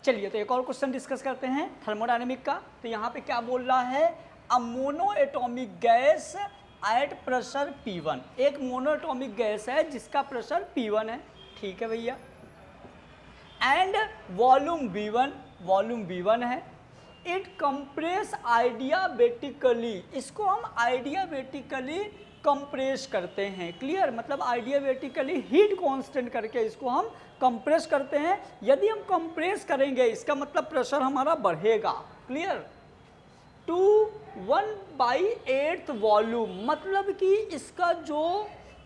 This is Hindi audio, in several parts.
चलिए तो एक और क्वेश्चन डिस्कस करते हैं थर्मोडायनेमिक का। तो यहाँ पे क्या बोल रहा है, अ mono atomic gas at pressure P1। एक मोनो एटॉमिक गैस है जिसका प्रेशर P1 है, ठीक है भैया, एंड वॉल्यूम V1 है। इट कंप्रेस आइडियाबेटिकली, इसको हम आइडियाबेटिकली कंप्रेस करते हैं, क्लियर, मतलब आइडियाबेटिकली हीट कांस्टेंट करके इसको हम कंप्रेस करते हैं। यदि हम कंप्रेस करेंगे इसका मतलब प्रेशर हमारा बढ़ेगा, क्लियर, टू 1/8 वॉल्यूम, मतलब कि इसका जो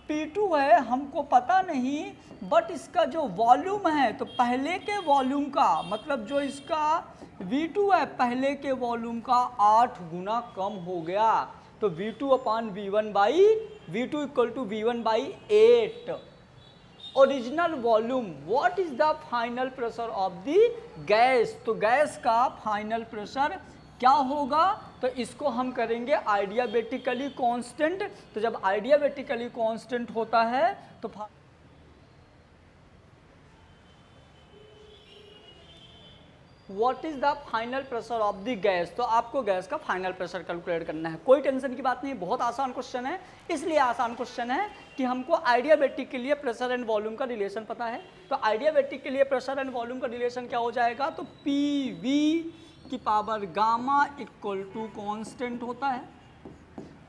P2 है हमको पता नहीं, बट इसका जो वॉल्यूम है तो पहले के वॉल्यूम का, मतलब जो इसका V2 है पहले के वॉल्यूम का 8 गुना कम हो गया। तो V2 अपॉन V2 equal to V1/8 original volume. What is the final pressure of the gas, तो गैस का फाइनल प्रेशर क्या होगा, तो इसको हम करेंगे आइडियाबेटिकली कांस्टेंट। तो जब आइडियाबेटिकली कांस्टेंट होता है तो what is the final pressure of the gas, तो आपको गैस का फाइनल प्रेशर कैलकुलेट करना है। कोई टेंशन की बात नहीं, बहुत आसान क्वेश्चन है, इसलिए आसान क्वेश्चन है कि हमको आइडियाबेटिक के लिए प्रेशर एंड वॉल्यूम का रिलेशन पता है। तो आइडियाबेटिक के लिए प्रेशर एंड वॉल्यूम का रिलेशन क्या हो जाएगा, तो PV की power gamma equal to constant होता है।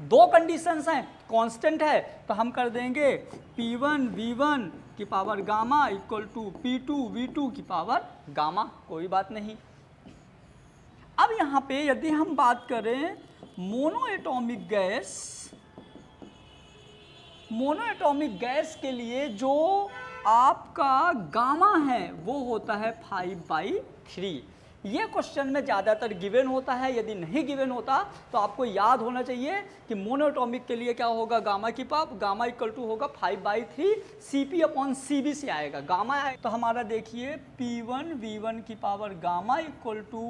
दो कंडीशंस हैं, कांस्टेंट है तो हम कर देंगे P1 V1 की power gamma equal to P2 V2 की पावर गामा, कोई बात नहीं। अब यहाँ पे यदि हम बात करें मोनो एटॉमिक गैस के लिए जो आपका गामा है वो होता है 5/3। ये क्वेश्चन में ज़्यादातर गिवन होता है, यदि नहीं गिवन होता तो आपको याद होना चाहिए कि मोनोएटॉमिक के लिए क्या होगा, गामा की पावर गामा इक्वल टू होगा 5/3 CP अपॉन CB से आएगा गामा आएगा। तो हमारा देखिए P1 V1 की power gamma equal to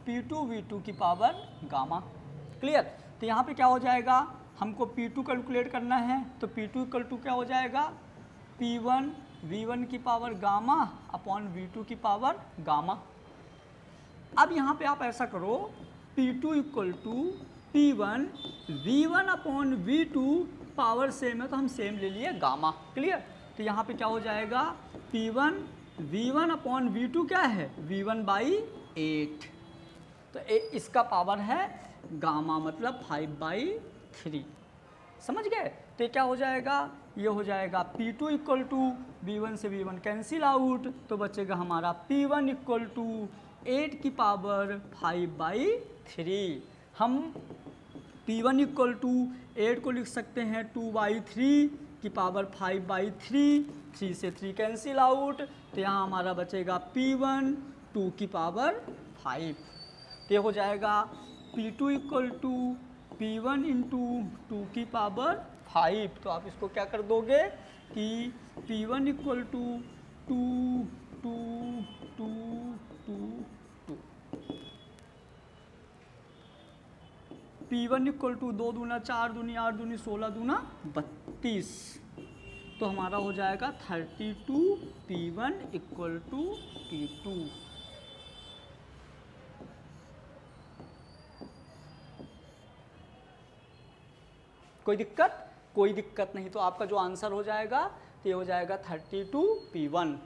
P2 V2 की पावर गामा, क्लियर। तो यहाँ पे क्या हो जाएगा, हमको P2 कैलकुलेट करना है, तो P2 इक्वल टू क्या हो जाएगा, P1 V1 की पावर गामा अपॉन V2 की पावर गामा। अब यहाँ पे आप ऐसा करो, P2 equal to P1 V1 upon V2, power same है तो हम सेम ले लिए गामा, क्लियर। तो यहाँ पे क्या हो जाएगा, P1 V1 अपॉन V2 क्या है V1/8, तो इसका पावर है गामा मतलब 5/3, समझ गए। तो क्या हो जाएगा, ये हो जाएगा P2 इक्वल टू V1 से V1 कैंसिल आउट, तो बचेगा हमारा P1 इक्वल टू 8 की पावर 5/3। हम P1 इक्वल टू 8 को लिख सकते हैं 2/3 की पावर 5/3, 3 से 3 कैंसिल आउट, तो यहाँ हमारा बचेगा P1 2 की पावर 5। तो ये हो जाएगा P2 equal to P1 into 2 की पावर 5। तो आप इसको क्या कर दोगे कि P1 equal to 2 2 2 2 2, P1 equal to 2 दूना 4 दूनी 8 दूनी 16 दूना 32, तो हमारा हो जाएगा 32 P1 इक्वल टू P2। कोई दिक्कत नहीं, तो आपका जो आंसर हो जाएगा तो ये हो जाएगा 32 P1।